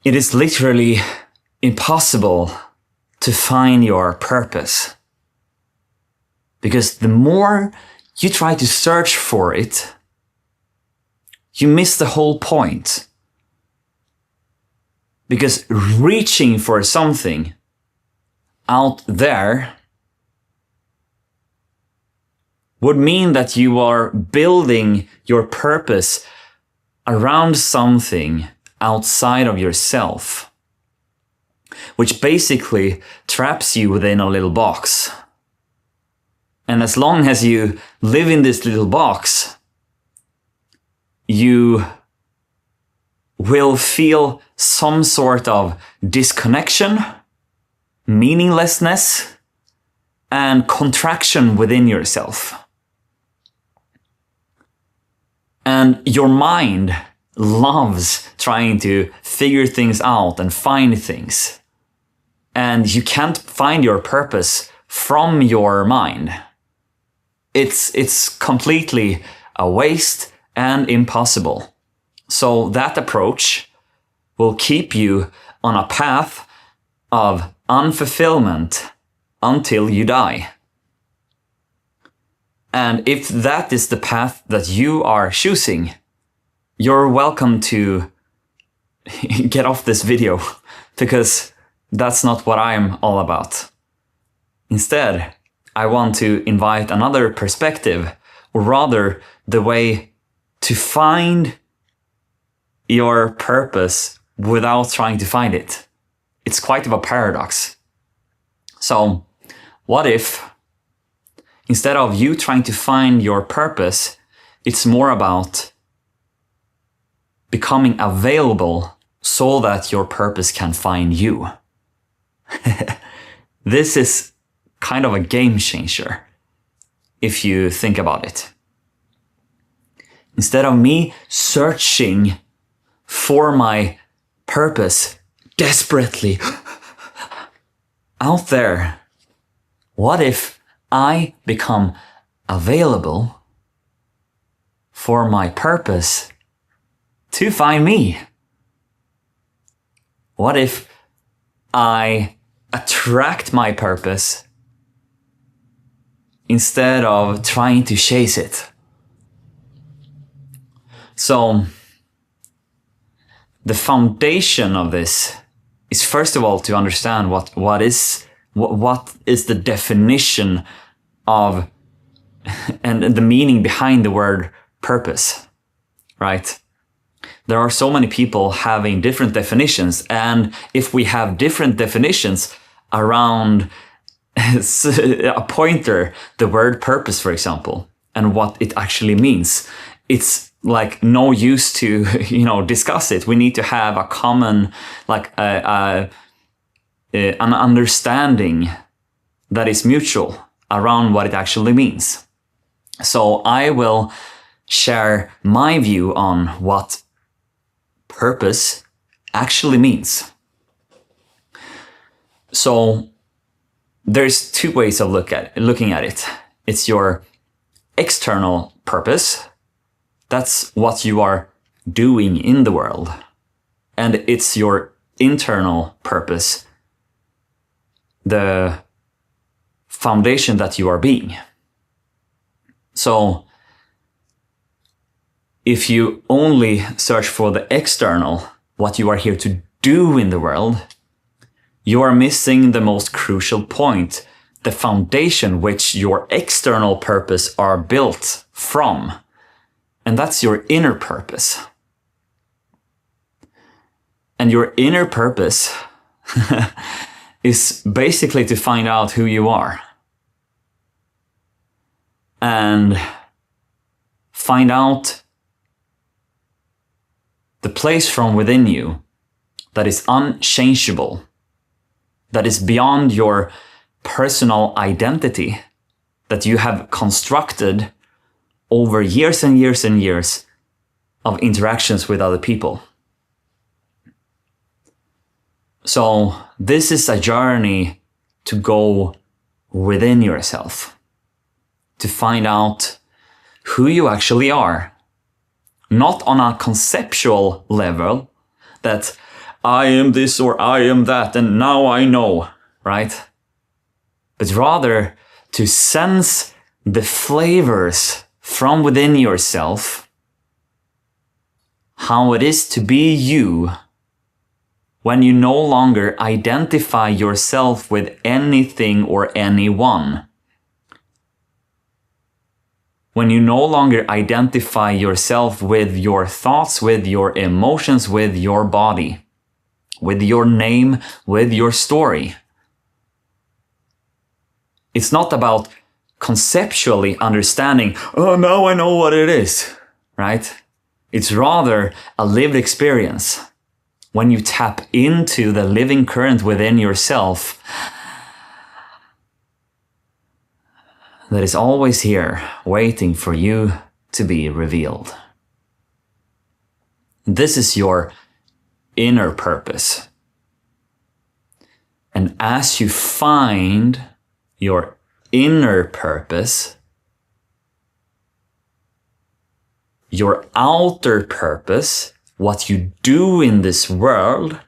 it is literally impossible to find your purpose. Because the more you try to search for it, you miss the whole point. Because reaching for something out there would mean that you are building your purpose around something outside of yourself, which basically traps you within a little box. And as long as you live in this little box, you will feel some sort of disconnection, meaninglessness, and contraction within yourself. And your mind loves trying to figure things out and find things. And you can't find your purpose from your mind. It's completely a waste and impossible. So that approach will keep you on a path of unfulfillment until you die. And if that is the path that you are choosing, you're welcome to get off this video, because that's not what I'm all about. Instead, I want to invite another perspective, or rather the way to find your purpose without trying to find it. It's quite of a paradox. So, what if instead of you trying to find your purpose, it's more about becoming available so that your purpose can find you? This is kind of a game changer, if you think about it. Instead of me searching for my purpose desperately out there, what if I become available for my purpose to find me? What if I attract my purpose instead of trying to chase it? So, the foundation of this is first of all to understand what is the definition of and the meaning behind the word purpose, right? There are so many people having different definitions, and if we have different definitions around a pointer, the word purpose, for example, and what it actually means, it's like no use to, discuss it. We need to have a common, an understanding that is mutual around what it actually means. So I will share my view on what purpose actually means. So there's two ways of looking at it. It's your external purpose. That's what you are doing in the world. And it's your internal purpose, the foundation that you are being. So if you only search for the external, what you are here to do in the world, you are missing the most crucial point, the foundation which your external purpose are built from. And that's your inner purpose. And your inner purpose is basically to find out who you are. And find out the place from within you that is unchangeable, that is beyond your personal identity that you have constructed over years and years and years of interactions with other people. So this is a journey to go within yourself, to find out who you actually are. Not on a conceptual level that I am this or I am that and now I know, right? But rather to sense the flavors from within yourself, how it is to be you when you no longer identify yourself with anything or anyone. When you no longer identify yourself with your thoughts, with your emotions, with your body, with your name, with your story. It's not about conceptually understanding, oh, now I know what it is, right? It's rather a lived experience. When you tap into the living current within yourself that is always here, waiting for you to be revealed. This is your inner purpose. And as you find your inner purpose, your outer purpose, what you do in this world,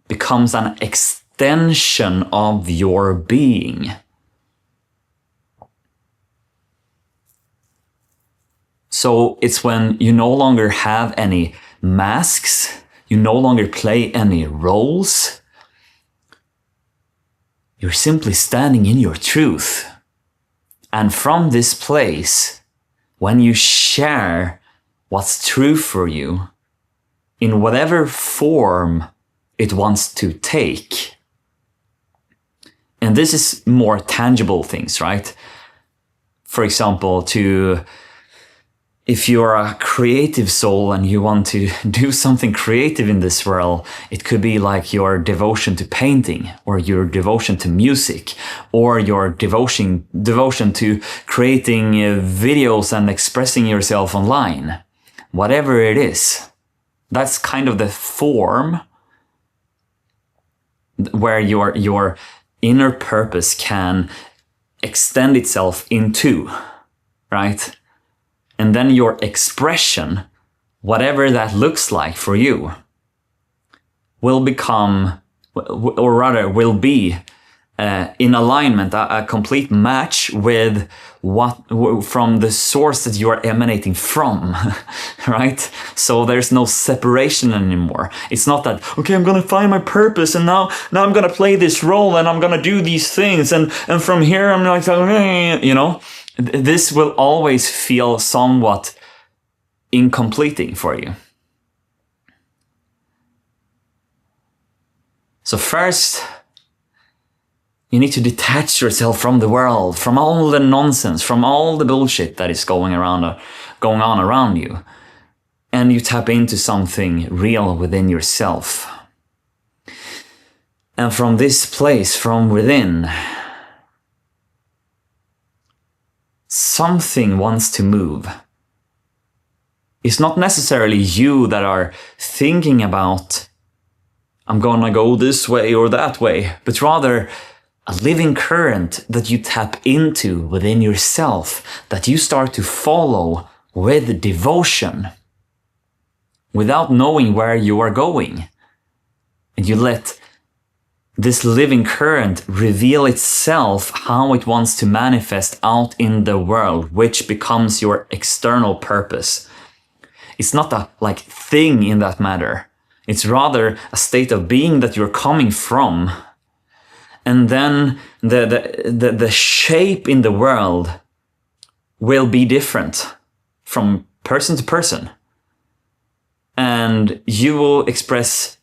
becomes an extension of your being. So it's when you no longer have any masks, you no longer play any roles. You're simply standing in your truth. And from this place, when you share what's true for you, in whatever form it wants to take. And this is more tangible things, right? For example, if you're a creative soul and you want to do something creative in this world, it could be like your devotion to painting, or your devotion to music, or your devotion to creating videos and expressing yourself online. Whatever it is, that's kind of the form where your inner purpose can extend itself into, right? And then your expression, whatever that looks like for you, will become, or rather will be in alignment, a complete match with from the source that you are emanating from, right? So there's no separation anymore. It's not that, okay, I'm gonna find my purpose and now I'm gonna play this role and I'm gonna do these things and from here I'm like, you know, this will always feel somewhat incompleting for you. So first, you need to detach yourself from the world, from all the nonsense, from all the bullshit that is going on around you. And you tap into something real within yourself. And from this place, from within, something wants to move. It's not necessarily you that are thinking about, I'm gonna go this way or that way, but rather a living current that you tap into within yourself, that you start to follow with devotion, without knowing where you are going. And you let this living current reveal itself, how it wants to manifest out in the world, which becomes your external purpose. It's not a thing in that matter. It's rather a state of being that you're coming from. And then the shape in the world will be different from person to person. And you will express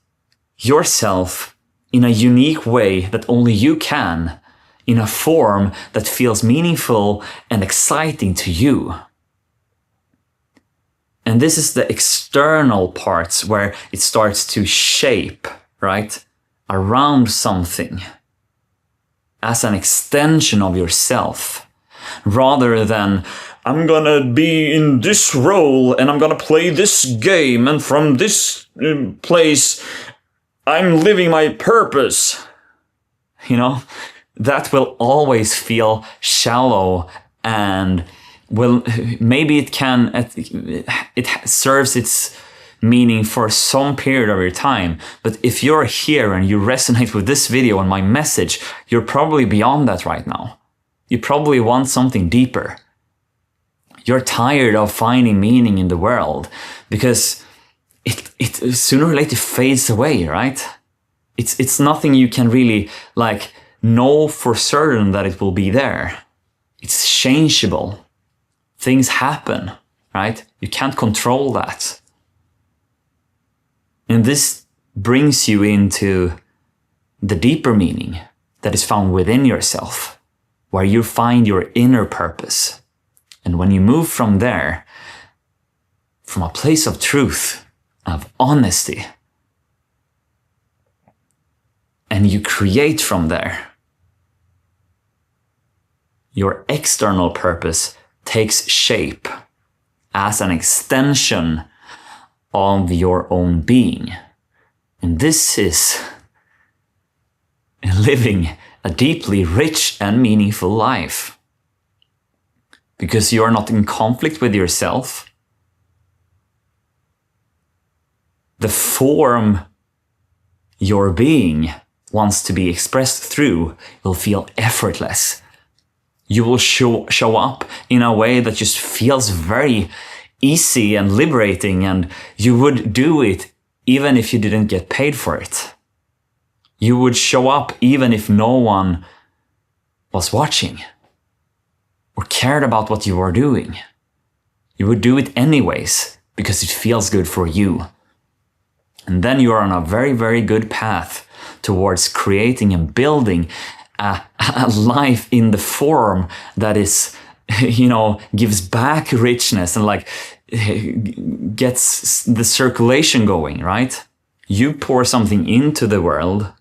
yourself in a unique way that only you can, in a form that feels meaningful and exciting to you. And this is the external parts where it starts to shape, right, around something as an extension of yourself, rather than I'm gonna be in this role and I'm gonna play this game and from this place I'm living my purpose. You know, that will always feel shallow and maybe it serves its meaning for some period of your time. But if you're here and you resonate with this video and my message, you're probably beyond that right now. You probably want something deeper. You're tired of finding meaning in the world because it sooner or later fades away, right? It's nothing you can really like know for certain that it will be there. It's changeable. Things happen, right? You can't control that. And this brings you into the deeper meaning that is found within yourself, where you find your inner purpose. And when you move from there, from a place of truth, of honesty, and you create from there, your external purpose takes shape as an extension of your own being. And this is living a deeply rich and meaningful life. Because you are not in conflict with yourself. The form your being wants to be expressed through will feel effortless. You will show up in a way that just feels very easy and liberating, and you would do it even if you didn't get paid for it. You would show up even if no one was watching or cared about what you were doing. You would do it anyways because it feels good for you. And then you are on a very, very good path towards creating and building a life in the form that is, gives back richness and gets the circulation going, right? You pour something into the world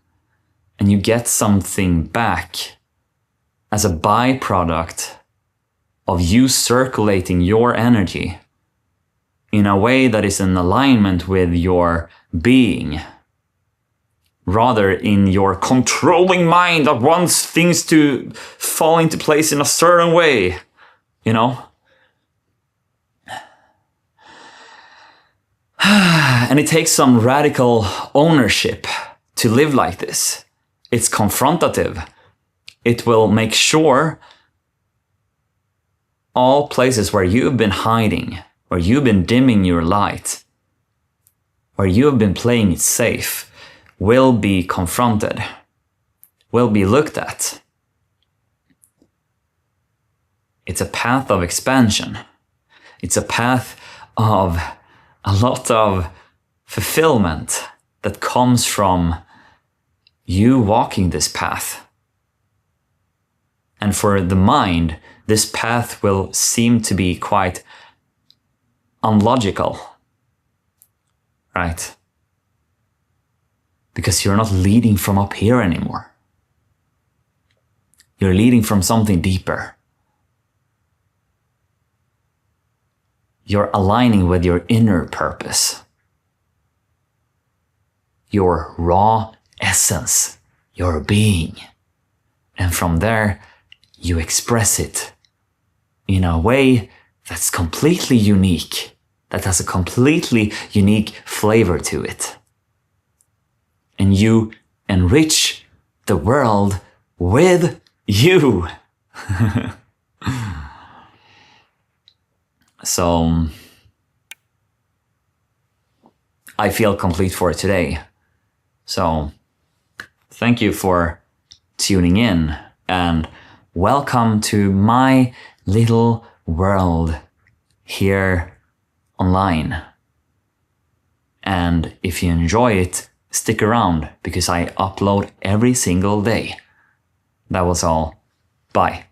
and you get something back as a byproduct of you circulating your energy in a way that is in alignment with your being, rather in your controlling mind that wants things to fall into place in a certain way, And it takes some radical ownership to live like this. It's confrontative. It will make sure all places where you've been hiding, where you've been dimming your light, where you have been playing it safe, will be confronted, will be looked at. It's a path of expansion. It's a path of a lot of fulfillment that comes from you walking this path. And for the mind, this path will seem to be quite unlogical, right? Because you're not leading from up here anymore. You're leading from something deeper. You're aligning with your inner purpose. Your raw essence, your being. And from there, you express it in a way that's completely unique, that has a completely unique flavor to it. And you enrich the world with you. So, I feel complete for today. So, thank you for tuning in and welcome to my little world here online. And if you enjoy it, stick around because I upload every single day. That was all. Bye.